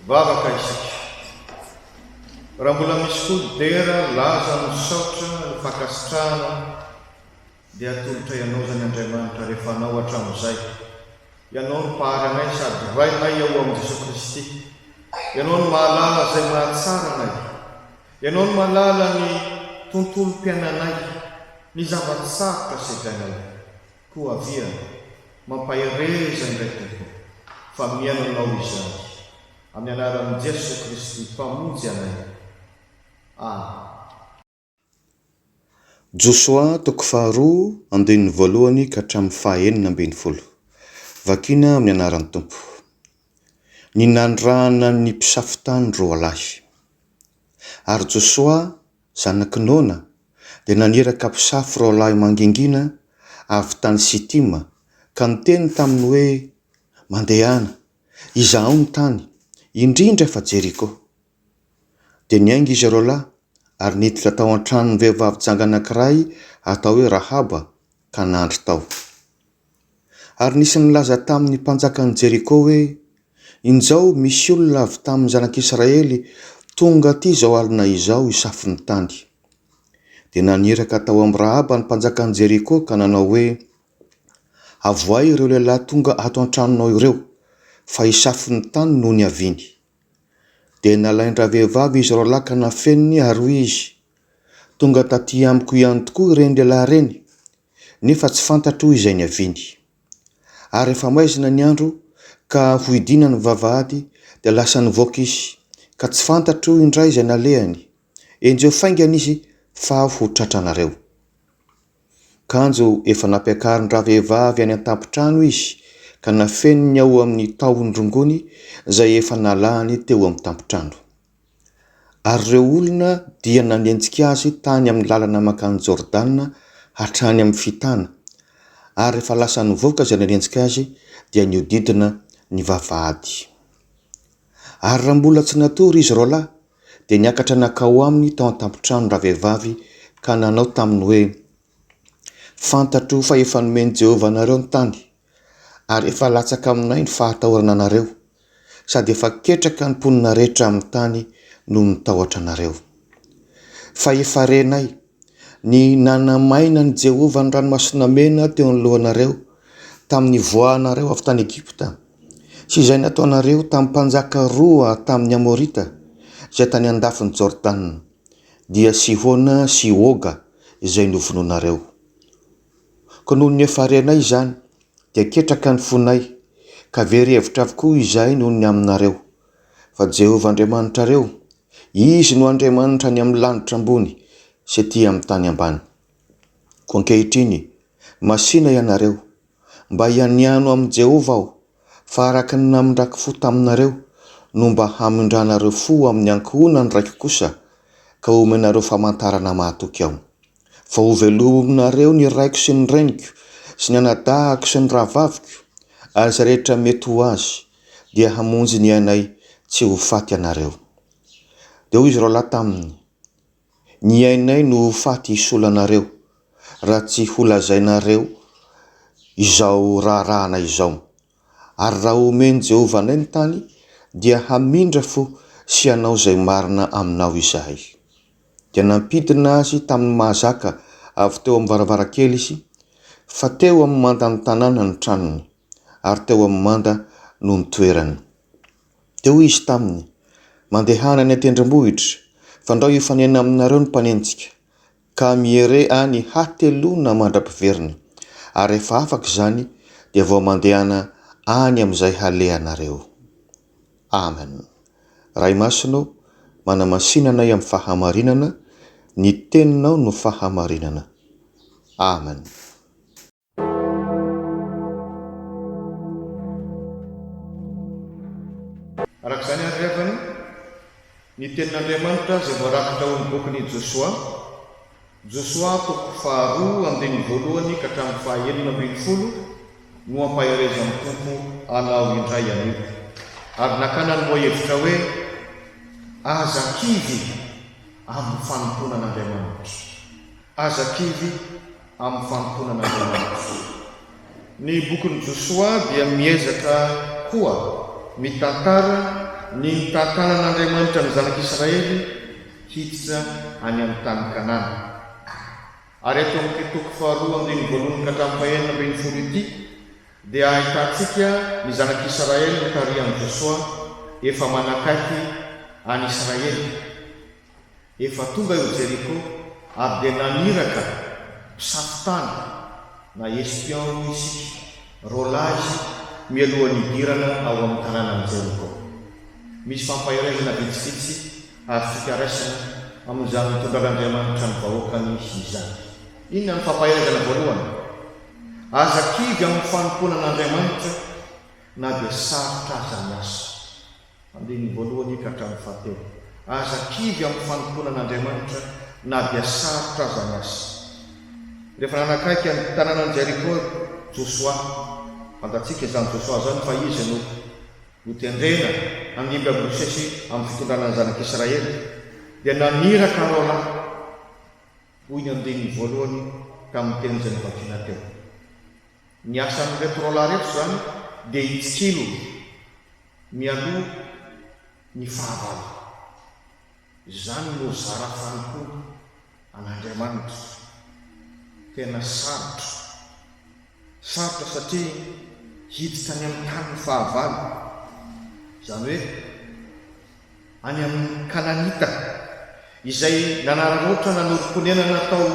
vavaka isika raha mbola misy kodera laza misaotra ny fakasitrahana dia atolotra ianao zany Andriamanitra rehefa anao hatramin'izay. Ianao no pahary anay sady rainay ao amin'i Jesosy Kristy. Ianao no mahalala izay mahatsara anay. Ianao no mahalala ny tontolo-piainanay, ny zava-tsarotra sedrainay. Koa aviana mampahereza indray tompo fa miainanao izany. Amin'ny anaran'i Jesosy Kristy mpamonjy anay. Josoa toko 2:1 ka hatramin'ny 9:12. Vakina amin'ny anaran'ny Tompo. Ny nandrahana ny mpisafotany roalahy. Ary Josoa zanaky Nona dia naniraka mpisafo roalahy mangingina avy tany Sitima ka niteny taminy hoe, mandehana, izaho ny tany, indrindra fa Jeriko. Dia niainga izy roalahy ary niditra tao an-tranon'ny vehivavy janga anankiray atao hoe Rahaba ka nandry tao. Ary nisy nilaza tamin'ny mpanjakan'ny Jeriko hoe, injao misy olona avy tamin'ny zanak'Israely tonga aty izao alina izao isafo ny tany. Dia naniraka tao amin'ny Rahaba ny mpanjakan'ny Jeriko ka nanao hoe, avoay ireo lehilahy tonga ato an-tranonao ireo fa isafo ny tany noho ny aviny. Dia nalaindra vehivavy izy roalahy ka nafeniny ary hoy izy, tonga taty amiko ihany tokoa ireny lehilahy ireny, nefa tsy fantatro izay ny aviny. Ary efa maizina ny andro ka hoidina ny vavahady dia lasa nivoaka izy, ka tsy fantatro indray izay nalehany. Enjeo faingana izy fa ho tratranareo. Kanjo efa nampiakarin'ny rahavehivavy any an-tampon-trano izy ka nafeniny ao amin'ny tahony rongony izay efa nalahany teo amin'ny tampon-trano. Ary ireo olona dia nanenjika azy tany amin'ny lalana mankany Jordana hatrany amin'ny fitana. Ary efa lasa nivoaka izay nanenjika azy dia niodidina ny vavahady. Ary raha mbola tsy natory izy roalahy dia niakatra nakao aminy tao an-tampon-trano rahavehivavy ka nanao taminy hoe, fantatro fa efa nomeny Jehovah anareo ny tany, ary efa latsaka aminay ny fahatahorana anareo, sady efa ketraka ny mponina rehetra amin'ny tany no nitahotra anareo. Fa efa renay ny nanamaina ny Jehovah ny ranomasina mena teo anoloanareo tamin'ny voahanareo avy tany Egypta, sy izay nataonareo tamin'ny mpanjaka roa tamin'ny Amorita izay tany andafin'ny Jordana, dia Sihona sy Oga izay novonoanareo. Ka noho ny efa renay izany dia ketraka ny fonay, ka very hevitra avokoa izay noho ny aminareo. Fa Jehovah Andriamanitrareo, izy no Andriamanitra ny amin'ny lanitra ambony sy ety amin'ny tany ambany. Koa ankehitriny, masina ianareo, mba hianiano amin'ny Jehovah aho, fa araka ny namindraky fo taminareo no mba hamindranareo fo amin'ny ankohonany raiky kosa, ka omenareo famantarana mahatoky aho. Fa ho velominareo ny raiko sy ny reniko sy ny anadahako sy ny rahavaviko, ary izay rehetra mety ho azy dia hamonjy ny ainay tsy ho faty anareo. Dia hoy izy roalahy taminy, ny ainay no ho faty isolanareo raha tsy ho lazainareo izao raharahana izao. Ary raha omeny Jehovah anay ny tany dia hamindra fo sy hanao izay marina aminao izahay. Dia nampidina azy tamin'ny mahazaka avy teo amin'ny varavarakely izy, fa teo amin'ny manda ny tanàna ny tranony, ary teo amin'ny manda no ny toerany. Dia hoy izy taminy, mandehana ny an-tendrombohitra, fa ndao hifanena aminareo ny mpanenjika, ka mihere any hatelona mandra-piverina, ary efa afaka izany dia vao mandehana any amin'izay halehanareo. Amen. Ray masinao, manamasinanay amin'ny fahamarinana, ny teninao no fahamarinana. Amen. Arak'izany andrevany, ny tenin'Andriamanitra izay voarakitra ao amin'ny bokin'i Josoa, Josoa toko 2:1 ka hatramin'ny 9:10 no ampahereza amin'ny tompo anao indray anio. Ary nakana ny moahevitra hoe, aza kivy amin'ny fanomponan'Andriamanitra. Aza kivy amin'ny fanomponan'Andriamanitra. Ny bokin'i Josoa dia miezaka koa mitantara ny tantanan'Andriamanitra ny zanak'Israely hiditra any amin'ny tany Kanana. Ary eto amin'ny toko faharoa andiny voalohany ka hatramin'ny fahaenina ambin'ny folo ity dia ahitantsika ny zanak'Israely nitarihan'i Josoa efa manakaiky any Israely, efa tonga eo Jeriko ary dia naniraka mpisafitany na espion isika rolazy mialohan'ny idirana ao amin'ny tanànan'i Jeriko. Misy fampahirezana vitsivitsy ary fikaraisana amin'izany mitondran'Andriamanitra ny vahoakany izany. Inona ny fampahirezana voalohany? Aza kivy amin'ny fanompoana an'Andriamanitra na dia sarotra aza ny asa. Andiny voalohany ka hatramin'ny fahatelo. Aza kivy amin'ny fanompoana an'Andriamanitra na dia sarotra aza ny asa. Rehefa nanakaiky amin'ny tanànan'i Jeriko Josoa, fantatsika izany Josoa zany fa izy no tendrena andimby amin'ny Mosesy amin'ny fitondranany zanak'Israely, dia naniraka rola hoy ny andiny voalohany tamin'ny teny izay nivakiana teo. Ny asan'ireto rola reto zany dia hitsikilo mialoha ny fahavalo. Izany no zara fanompoana an'Andriamanitra. Tena sarotra satria hiditra any amin'ny tany ny fahavalo, izany hoe any amin'ny Kananita izay nanararoatra nanoromponena natao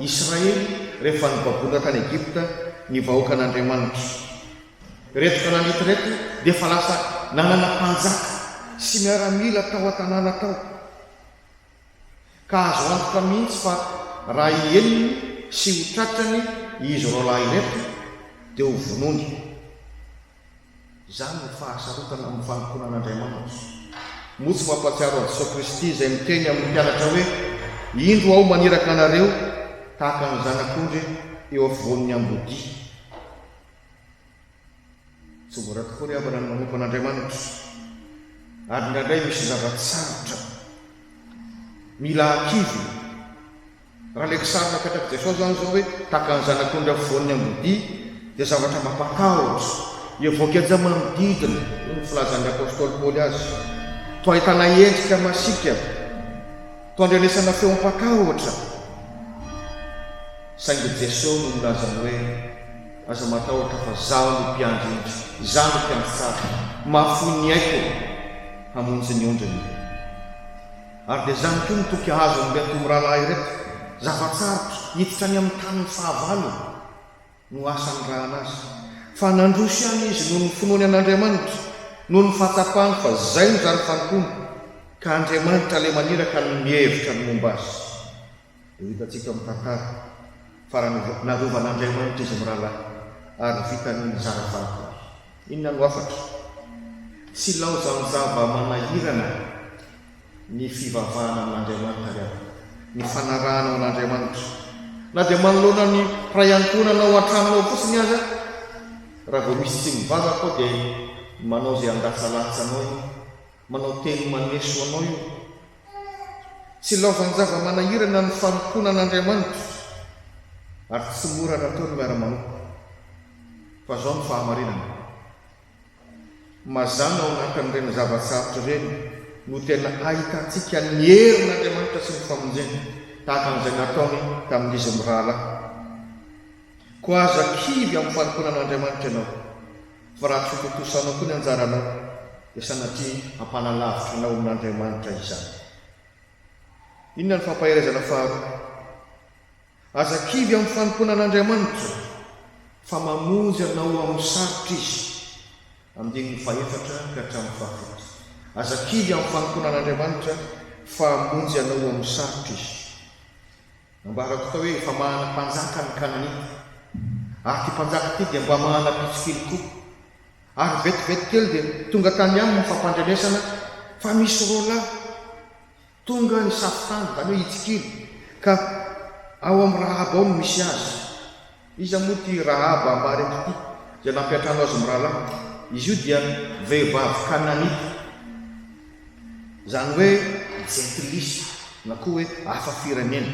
Israely rehefa nibaboaka tany Egypta ny vahoaka an'Andriamanitra. Reto Kananita reto dia fa lasa nanana mpanjaka sy miaramila tao an-tanàna tao, ka azo antoka mihitsy fa raha ieniny sy ho tratrany izy roalahy ireto dia ho vonony. Izany ny fahasarotana amin'ny fanompoana an'Andriamanitra. Moa tsy mampatsiaro an'i Jesosy Kristy izay miteny amin'ny mpianatra hoe indro aho maniraka anareo tahaka ny zanak'ondry eo afovoan'ny ambody. Tsy mora tokoa ry havana ny manompo an'Andriamanitra, ary indraindray misy zava-tsarotra mila akivy. Raha le kisarina katraka Jesosy zany zao hoe tahaka ny zanak'ondry afovoan'ny ambody dia zavatra mampatahotra evoaka aja manodidina ny filazan'ny apôstôly Paoly azy. Toa ahitana endrika masika, toa andrenesana feo ampatahotra. Saingy Jesosy no milazany hoe aza matahotra fa zaho no mpiandry indry, zaho no mpiandry tsara, mahafoy ny aiko hamonjy ny ondriny. Ary dia zany koa nitoky azo amin'ny atomy rahalahy ireto, zava-tsarotra hiditra any amin'ny tany ny fahavalo no asan'ny raha anazy. Fa nandrosy any izy noho ny finoany an'Andriamanitra, noho ny fahatsapany fa zay no zary fanompoana, ka Andriamanitra le maniraka ny mihevitra ny momba azy. Eo hitantsika amin'ny tantara fa raha narovan'Andriamanitra izy mirahalahy ary vitany ny zara fanompoana. Inona no afatra? Tsy laoza ny zava manahirana ny fivavahana amin'Andriamanitra rehetra, ny fanarahana amin'Andriamanitra. Na dia manoloana ny prayantonana ao an-tranonao fotsiny aza, raha vao misy tsy mivavaka ao dia manao izay andasalatsa anao io, manao teny maneso anao io. Tsy laozany zava manahirana ny fanompoana an'Andriamanitra, ary tsy mora natao ny miara-manompo. Fa zao ny fahamarinana, mazana ao anatin'ireny zava-tsarotra ireny no tena ahitantsika ny herin'Andriamanitra sy ny famonjena, tahaka an'izay nataony tamin'izy mirahalahy. Koa aza kivy amin'ny fanompoana an'Andriamanitra ianao, fa raha tsy fototosanao koa ny anjaranao dia sanatria hampanalavitra anao amin'Andriamanitra izany. Inona ny fampahirezana faharoa? Aza kivy amin'ny fanompoana an'Andriamanitra fa mamonjy anao amin'ny sarotra izy. Andiny faefatra ka hatramin'ny fahafito. Aza kivy amin'ny fanompoana an'Andriamanitra fa mamonjy anao amin'ny sarotra izy. Ambarako tao hoe efa mahana mpanjaka ny Kananita, ary ty mpanjaka ty dia mba mahana pitsikily koa, ary vetivety kely dia tonga tany aminy ny fampandrenesana fa misy rola tonga ny safitany, zany hoe hitsikily, ka ao amin'ny Rahaba ao no misy azy. Iza moa ty Rahaba ambareko ty dia nampiatrano azy mirahalahy? Izy io dia vehivavy Kananita, zany hoe jentilisa na koa hoe hafa firenena,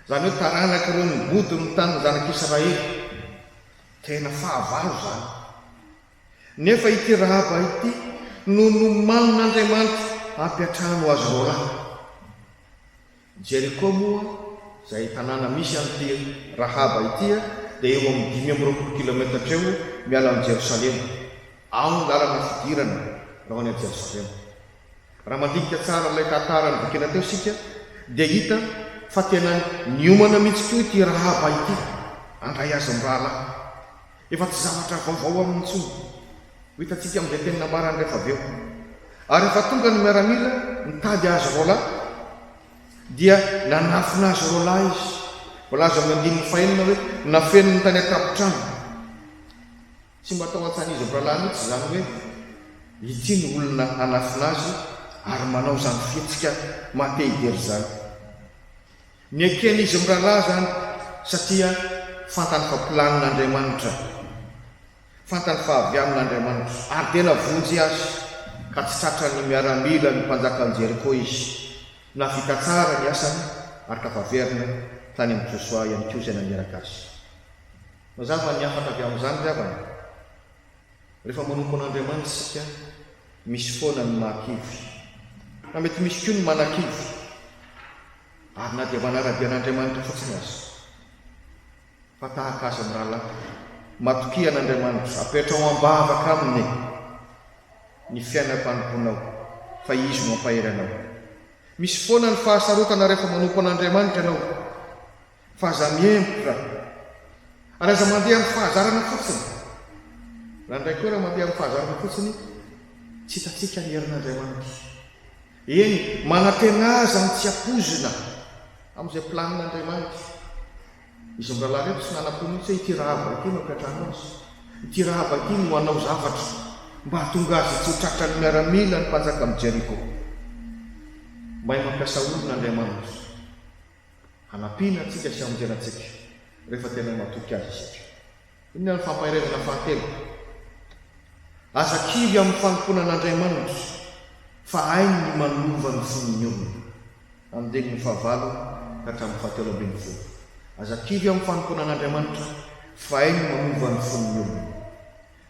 zany hoe taranaka ireo nibody ny tany zanak'Israely. Tena fahavalo zany. Nefa ity Rahaba ity no nomanin'Andriamanitra ampiatrano azy roalahy. Jeriko moa izay tanàna misy an'ity Rahaba itya dia eo amin'ny 5 kilometatra eo miala amin'ny Jerosalema. Ao ny lalana fidirana raha any Jerosalema. Raha mandinika tsara ilay tantara nivokena teo sika dia hita fa tena niomana mihitsy koa ity Rahaba ity andray azy amin'ny rahalahy. Efa tsy zavatra vaovao amin'ny intsony ho hitantsika amin'izay teny namarany rehefa avy eo. Ary efa tonga ny miaramila nitady azy roalahy dia nanafina azy roalahy izy. Volaza amin'ny 5 hoe nafenony tany an-tapotrano. Tsy mba atao an-tsana izy rahalahy mihitsy izany hoe ity ny olona anafina azy ary manao izany fihetsika mahate-hidery izany. Niekena izy amin'ny rahalahy izany satria fantany fa planin'Andriamanitra, fantany fa avy amin'Andriamanitra ary tena vonjy azy ka tsy tratra ny miaramila ny mpanjaka ny Jeriko izy. Navita tsara ny asany ary tafaverina tany amin'ny Josoa ihany koa izay naneraka azy. Mazava ny afaka avy amin'izany zavana. Rehefa manompo an'Andriamanitra isika misy foana ny mahakivy, na mety misy koa ny manakivy ary na dia manara-bian'Andriamanitra fotsiny azy. Fa tahaka azy amin'ny rahalahy matokia an'Andriamanitra apetrao ambavaka aminy ny fiainam-panomponao fa izy mampahery anao. Misy foana ny fahasarotana rehefa manompo an'Andriamanitra ianao fa aza miempoka ary aza mandeha amin'ny fahazarana fotsiny. Raha indray koa raha mandeha amin'ny fahazarana fotsiny tsy hitatsika ny herin'Andriamanitra. Eny manantena azy amin'ny tsy ampozina amin'izay planin'Andriamanitra. Izy amin'ny rahalahy rehetra tsy nanam-po mihitsy hoe ity Rahaba ity mampiatrano azy, ity Rahaba ity no hanao zavatra mba hahatonga azy tsy ho tratra ny miaramila ny mpanjaka amin'ny Jeriko. Mahay mampiasa olon'Andriamanitra hanampiana antsika sy hamonjenantsika rehefa tena matoky azy isika. Inona ny fampaherezana fahatelo? Aza kivy amin'ny fanomponan'Andriamanitra fa hainy ny manova ny fon'ny olona. Amin'ny 9 ka hatramin'ny 17. Aza kivy amin'ny fanomponan'Andriamanitra fa hainy ny manova ny fon'ny olona.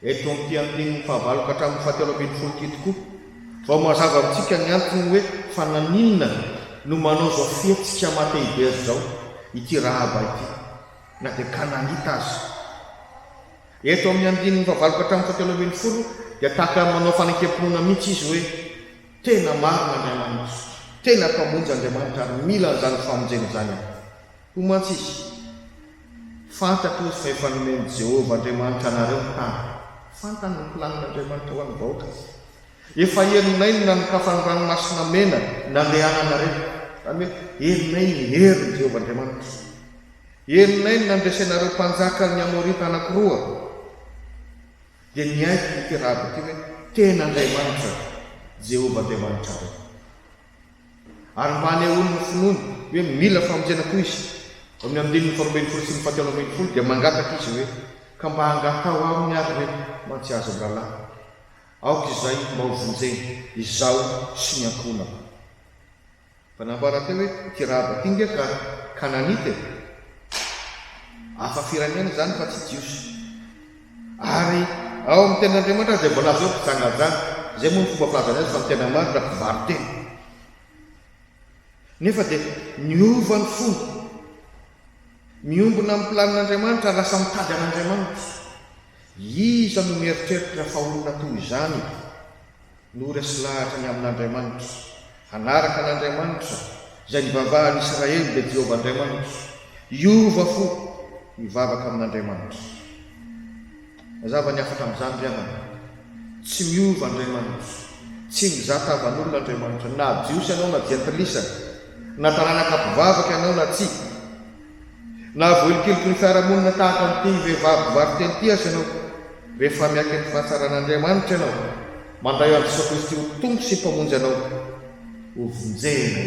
Eto amin'ity amin'ny 9 ka hatramin'ny 17 ity tokoa vao mazava amintsika ny antony hoe fa naninona no manao zao fihetsika mahate-hidery zao ity Rahaba ity na dia kananita azy. Eto amin'ny 9 ka hatramin'ny 17 dia tahaka manao fanekemponona mihitsy izy hoe tena marina Andriamanitra, tena mpamonjy Andriamanitra ary mila an'izany famonjena izany. Ho mantsy izy fantako izy fa efa nomeny Jehovah Andriamanitra anareo ny tany. Fantany ny planin'Andriamanitra ho an'ny vahoaka. Efa herinay na nokafany ranomasina mena nandehananareo. Izany hoe herinay ny herin'i Jehovah Andriamanitra. Herinay ny nandresenareo mpanjaka ny Amorita anankiroa. Dia niaiky ity Rahaba ity hoe tena Andriamanitra Jehovah Andriamanitra reo. Ary mba hanehoany finoany hoe mila famonjena koa izy. Amin'ny 14 sy 17 dia mangataka izy hoe ka mba hangatao aminy ary hoe mantsy azo amin'ny rahalahy. Aoka izay mba ho vonjena izaho sy ny ankonako. Fa nambara teo hoe ity Rahaba ity nge ka kananita hafa firenena izany fa tsy jiosy. Ary ao amin'ny ten'Andriamanitra dia mbola azo mpizangajanga. Izay moa ny fomba filazana azy fa ny tena marina mpivary tena. Nefa dia niova ny fomba miombona amin'ny planin'Andriamanitra lasa mitady an'Andriamanitra. Iza no mieritreritra fa olona toy izany no resy lahatra ny amin'Andriamanitra, hanaraka an'Andriamanitra izay nivavahan'i Israely dia Jehovah Andriamanitra. Iova fo mivavaka amin'Andriamanitra. Mazava ny afatra amin'izany riavana. Tsy miova Andriamanitra, tsy mizatavan'olona Andriamanitra, na jiosy ianao na jentilisa, na tanàna kampivavaka ianao na tsy, na voelikeliko ny fiarahamonina tahaka an'ity vehivavy teny ity azy ianao. Rehefa miaka ny fahatsaran'Andriamanitra ianao, mandray an'i Jesosy Kristy ho tompo sy mpamonjy anao, ho vonjena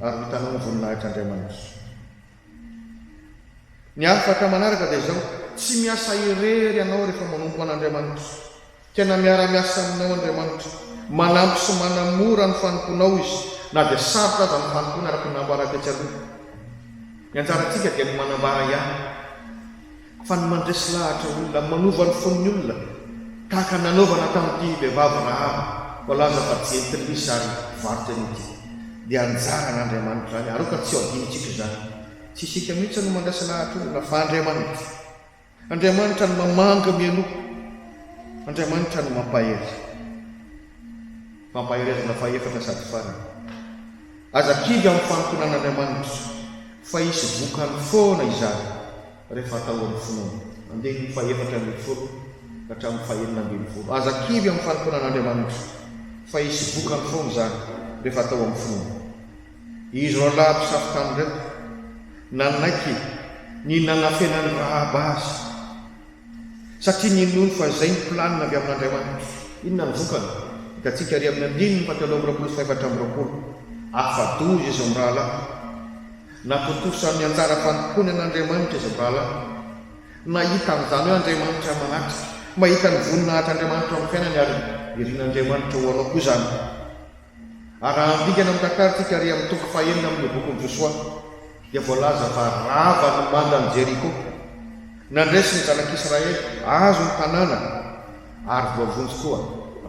ary hitanao ny voninahitr'Andriamanitra. Ny afatra manaraka dia izao, tsy miasa irery ianao rehefa manompo an'Andriamanitra. Tena miara-miasa aminao Andriamanitra, manampy sy manamora ny fanomponao izy, na dia sarotra aza ny fanompona araka ny nambara tetsy aloha. Ny anjarantsika dia ny manambara ihany, fa ny mandresy lahatra olona, manova ny fon'ny olona tahaka nanaovana tamin'ity vehivavy Rahaba voalaza fa tsy entiny misy ary varotra an'ity dia anjara n'Andriamanitra zany aroka tsy adinitsika izany tsy isika mihitsy no mandasa lahatra olona fa Andriamanitra no mamanga mianoko, Andriamanitra no mampaherezana fa efatra sady farany. Aza kivy amin'ny fanomponan'Andriamanitra fa hisy vokany foana izany rehefa atao amin'ny finoana. Andeha ny faefatra ambin'ny folo ka hatramin'ny fahenina ambin'ny folo. Aza kivy amin'ny fanomponan'Andriamanitra fa hisy vokany foana izany rehefa atao amin'ny finoana. Izy roalahy mpisafotany reto nanaiky ny nanafenany Rahaba azy satria ninony fa izay ny planina avy amin'Andriamanitra. Inona ny vokany? Hitantsika ary amin'ny andininy fahatelo amby roapolo sy faefatra amby roapolo. Afa-doza izy amin'ny rahalahy, napotosan'ny anjara fanompony an'Andriamanitra izy amin'ny rahalahy. Nahita an'izany hoe Andriamanitra manatrika, mahita ny voninahitr'Andriamanitra amin'ny fiainany ary irian'Andriamanitra ho anao koa izany. Ary andikana amin'ny takaritsika ary amin'ny toko fahenina amin'ny bokin'i Josua dia voalaza fa Rava no mandan'i Jeriko nandresy ny zanak'Israely azo ny tanàna ary voavonjy koa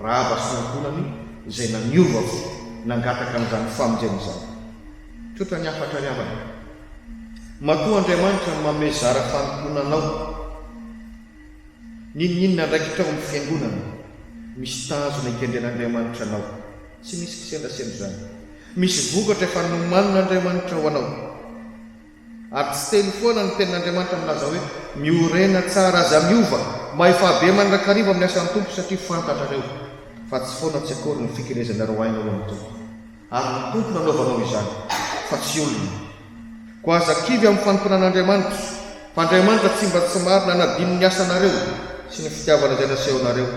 Rahaba sy nankonany izay naniova nangataka n'izany famonjena izany. Tsotra ny afatra ny avana. Matoa Andriamanitra no manome zara fanomponanao. Ninninona ndraikitra ao amin'ny fiangonana misy tanjona ikendren'Andriamanitra anao. Tsy misy kisendrasendra izany. Misy vokatra efa nomanin'Andriamanitra ho anao. Ary tsy teny foana ny tenin'Andriamanitra milaza hoe miorena tsara aza miova mahefabe mandrakariva amin'ny asan'ny tompo satria fantatrareo fa tsy foana tsy akory ny fikerezana roainao amin'ny tompo. Ary ny tompo nanaovanao izany fa tsy olona. Ko aza kivy amin'ny fanomponan'Andriamanitra fa Andriamanitra tsy mba tsy marina nadiny ny asanareo sy ny fitiavana izay nasehonareo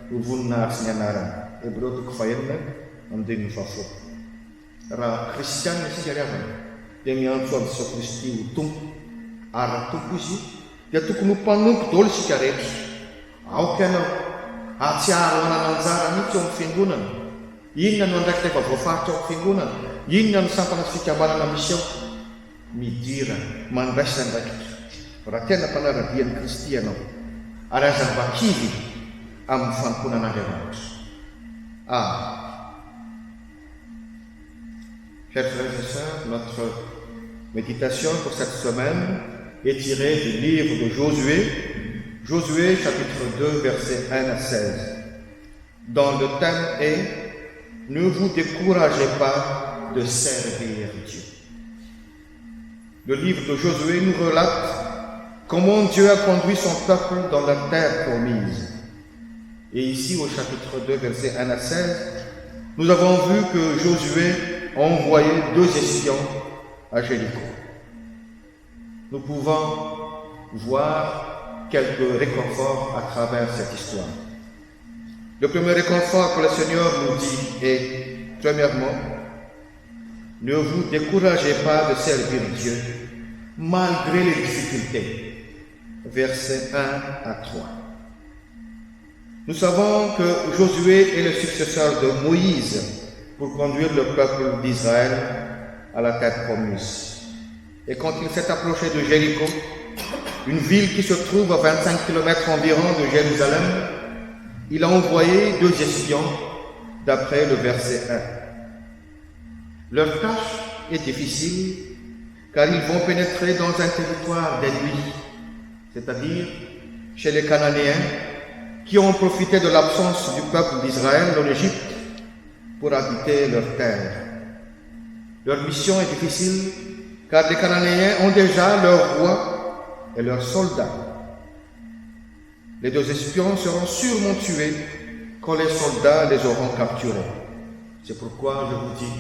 ho voninahitsy ny anarany. Hebreo toko fahenina andininy fahafolo. Raha kristianina isika ry havana dia miantso an'i Jesosy Kristy ho tompo ary tompo izy dia tokony ho mpanompo daholo isika rehetra. Aoka ianao atsiaro manana anjara mihitsy ao amin'ny fiangonana. Inona no andraikitra efa voafaritra ao amin'ny fiangonana? Inona no sampana sy fikambanana misy ao? Midira mandraisina andraikitra raha tena mpanaradian'i Kristy ianao ary aza mba kivy amin'ny fanomponan'Andriamanitra. Chers frères et sœurs, notre méditation pour cette semaine est tirée du livre de Josué, Josué chapitre 2, versets 1 à 16, dont le thème est « Ne vous découragez pas de servir Dieu ». Le livre de Josué nous relate comment Dieu a conduit son peuple dans la terre promise. Et ici, au chapitre 2, versets 1 à 16, nous avons vu que Josué a envoyé 2 espions à Jéricho. Nous pouvons voir quelques réconforts à travers cette histoire. Le premier réconfort que le Seigneur nous dit est, premièrement, ne vous découragez pas de servir Dieu malgré les difficultés. Versets 1 à 3. Nous savons que Josué est le successeur de Moïse pour conduire le peuple d'Israël à la terre promise. Et quand il s'est approché de Jéricho, une ville qui se trouve à 25 km environ de Jérusalem, il a envoyé 2 espions d'après le verset 1. Leur tâche est difficile car ils vont pénétrer dans un territoire d'ennemis, c'est-à-dire chez les Cananéens qui ont profité de l'absence du peuple d'Israël en Égypte pour habiter leur terre. Leur mission est difficile car les Cananéens ont déjà leur roi et leurs soldats. Les 2 espions seront sûrement tués quand les soldats les auront capturés. C'est pourquoi je vous dis,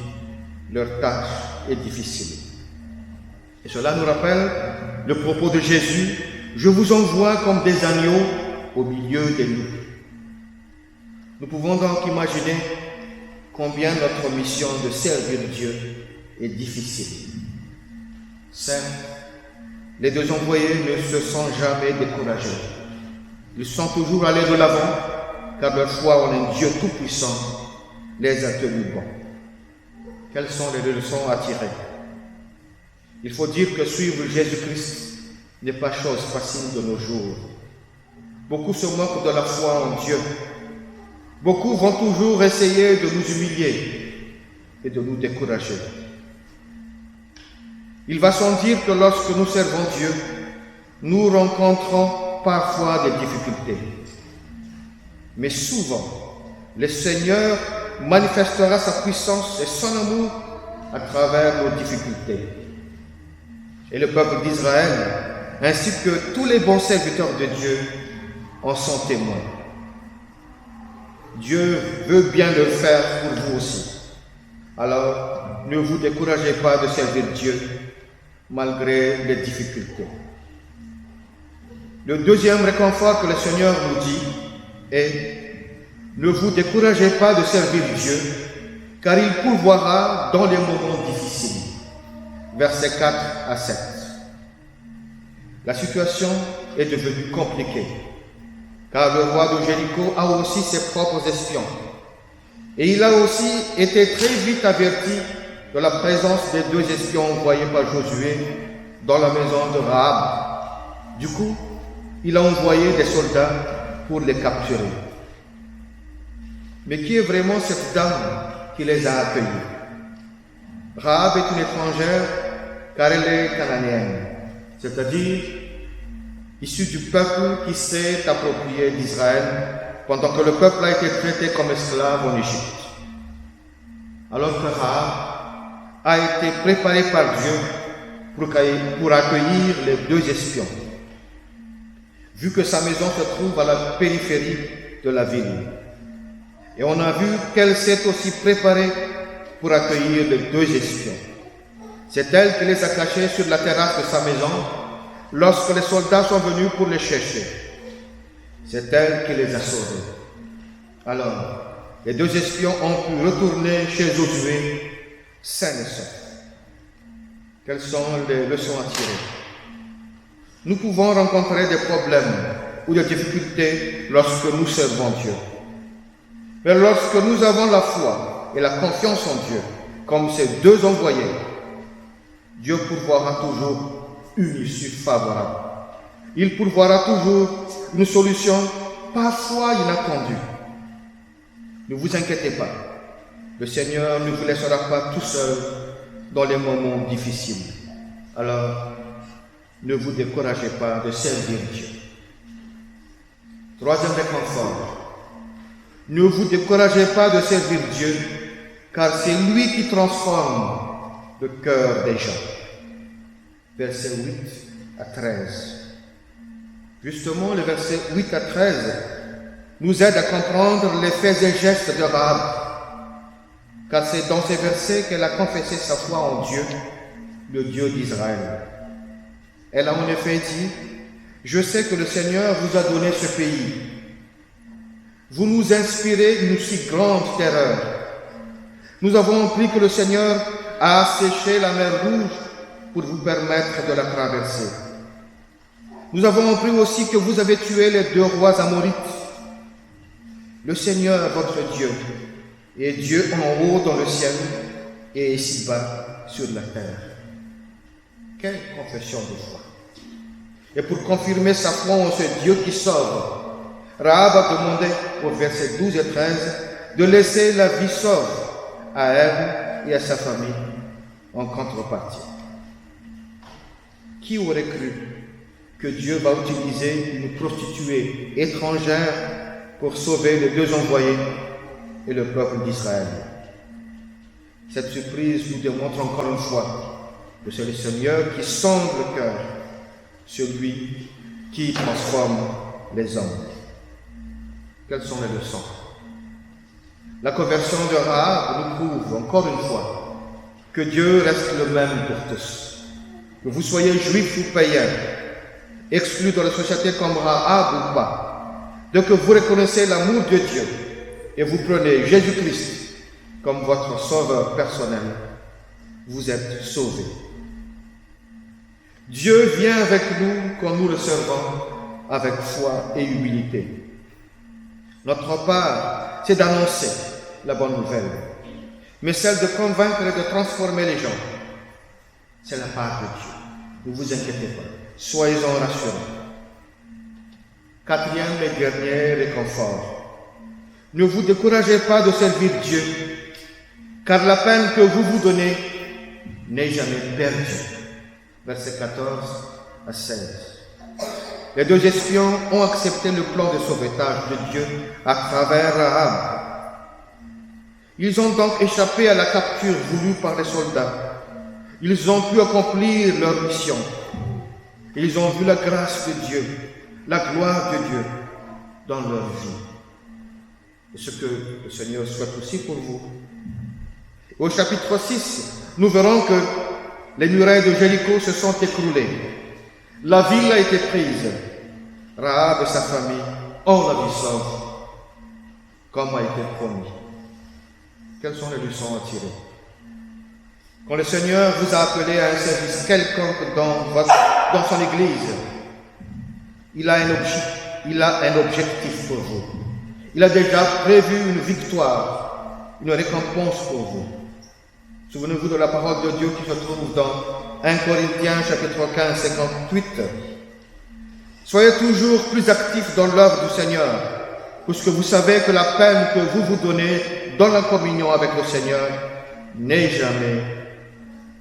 leur tâche est difficile. Et cela nous rappelle le propos de Jésus, « Je vous envoie comme des agneaux au milieu des loups ». Nous pouvons donc imaginer combien notre mission de servir Dieu est difficile. Certes, les 2 envoyés ne se sont jamais découragés. Ils sont toujours allés de l'avant, car leur foi en un Dieu tout-puissant les a tenus bons. Quelles sont les leçons à tirer? Il faut dire que suivre Jésus-Christ n'est pas chose facile de nos jours. Beaucoup se moquent de la foi en Dieu. Beaucoup vont toujours essayer de nous humilier et de nous décourager. Il va sans dire que lorsque nous servons Dieu, nous rencontrons parfois des difficultés. Mais souvent, le Seigneur manifestera sa puissance et son amour à travers nos difficultés. Et le peuple d'Israël, ainsi que tous les bons serviteurs de Dieu, en sont témoins. Dieu veut bien le faire pour vous aussi. Alors, ne vous découragez pas de servir Dieu malgré les difficultés. Le deuxième réconfort que le Seigneur nous dit est: ne vous découragez pas de servir Dieu, car il pourvoira dans les moments difficiles. Versets 4 à 7. La situation est devenue compliquée, car le roi de Jéricho a aussi ses propres espions. Et il a aussi été très vite averti de la présence des 2 espions envoyés par Josué dans la maison de Rahab. Du coup, il a envoyé des soldats pour les capturer. Mais qui est vraiment cette dame qui les a accueillis? Rahab est une étrangère car elle est cananéenne, c'est-à-dire issue du peuple qui s'est approprié d'Israël pendant que le peuple a été traité comme esclave en Égypte. Alors que Rahab a été préparé par Dieu pour accueillir les 2 espions, vu que sa maison se trouve à la périphérie de la ville. Et on a vu qu'elle s'est aussi préparée pour accueillir les 2 espions. C'est elle qui les a cachés sur la terrasse de sa maison lorsque les soldats sont venus pour les chercher. C'est elle qui les a sauvés. Alors, les 2 espions ont pu retourner chez Josué sains et saufs. Quelles sont les leçons à tirer? Nous pouvons rencontrer des problèmes ou des difficultés lorsque nous servons Dieu. Mais lorsque nous avons la foi et la confiance en Dieu, comme ces 2 envoyés, Dieu pourvoira toujours une issue favorable. Il pourvoira toujours une solution parfois inattendue. Ne vous inquiétez pas, le Seigneur ne vous laissera pas tout seul dans les moments difficiles. Alors, ne vous découragez pas de servir Dieu. 3e réconfort. Ne vous découragez pas de servir Dieu, car c'est lui qui transforme le cœur des gens. Versets 8 à 13. Justement, le verset 8 à 13 nous aide à comprendre les faits et gestes de Rahab, car c'est dans ces versets qu'elle a confessé sa foi en Dieu, le Dieu d'Israël. Elle a en effet dit: « Je sais que le Seigneur vous a donné ce pays. Vous nous inspirez une si grande terreur. Nous avons appris que le Seigneur a asséché la mer Rouge pour vous permettre de la traverser. Nous avons appris aussi que vous avez tué les 2 rois amorites. Le Seigneur, votre Dieu, est Dieu en haut dans le ciel et ici-bas sur la terre. » Quelle confession de foi! Et pour confirmer sa foi en ce Dieu qui sauve, Rahab a demandé, au verset 12 et 13, de laisser la vie sauve à elle et à sa famille en contrepartie. Qui aurait cru que Dieu va utiliser une prostituée étrangère pour sauver les 2 envoyés et le peuple d'Israël? Cette surprise nous démontre encore une fois que c'est le Seigneur qui sonde le cœur, celui qui transforme les hommes. Quelles sont les leçons? La conversion de Rahab nous prouve encore une fois que Dieu reste le même pour tous. Que vous soyez juifs ou païens, exclus de la société comme Rahab ou pas, dès que vous reconnaissez l'amour de Dieu et vous prenez Jésus-Christ comme votre sauveur personnel, vous êtes sauvés. Dieu vient avec nous quand nous le servons avec foi et humilité. Notre part, c'est d'annoncer la bonne nouvelle, mais celle de convaincre et de transformer les gens, c'est la part de Dieu. Ne vous inquiétez pas, soyez-en rassurés. Quatrième et dernier réconfort. Ne vous découragez pas de servir Dieu, car la peine que vous vous donnez n'est jamais perdue. Versets 14 à 16. Les deux espions ont accepté le plan de sauvetage de Dieu à travers Rahab. Ils ont donc échappé à la capture voulue par les soldats. Ils ont pu accomplir leur mission. Ils ont vu la grâce de Dieu, la gloire de Dieu dans leur vie. Et ce que le Seigneur souhaite aussi pour vous. Au chapitre 6, nous verrons que les murailles de Jéricho se sont écroulées. La ville a été prise. Rahab et sa famille ont la vie sauve, comme a été promis. Quelles sont les leçons à tirer? Quand le Seigneur vous a appelé à un service quelconque dans son Église, il a un objectif pour vous. Il a déjà prévu une victoire, une récompense pour vous. Souvenez-vous de la parole de Dieu qui se trouve dans 1 Corinthiens chapitre 15, 58. Soyez toujours plus actifs dans l'œuvre du Seigneur, puisque vous savez que la peine que vous vous donnez dans la communion avec le Seigneur n'est jamais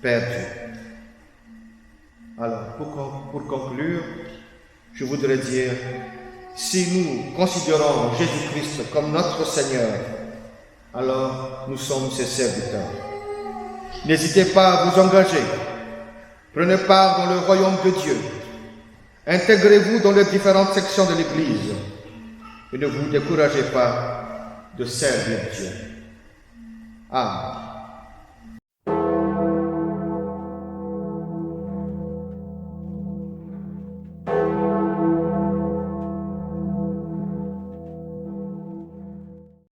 perdue. Alors, pour conclure, je voudrais dire, si nous considérons Jésus-Christ comme notre Seigneur, alors nous sommes ses serviteurs. N'hésitez pas à vous engager. Prenez part dans le royaume de Dieu. Intégrez-vous dans les différentes sections de l'Église et ne vous découragez pas de servir Dieu. Amen.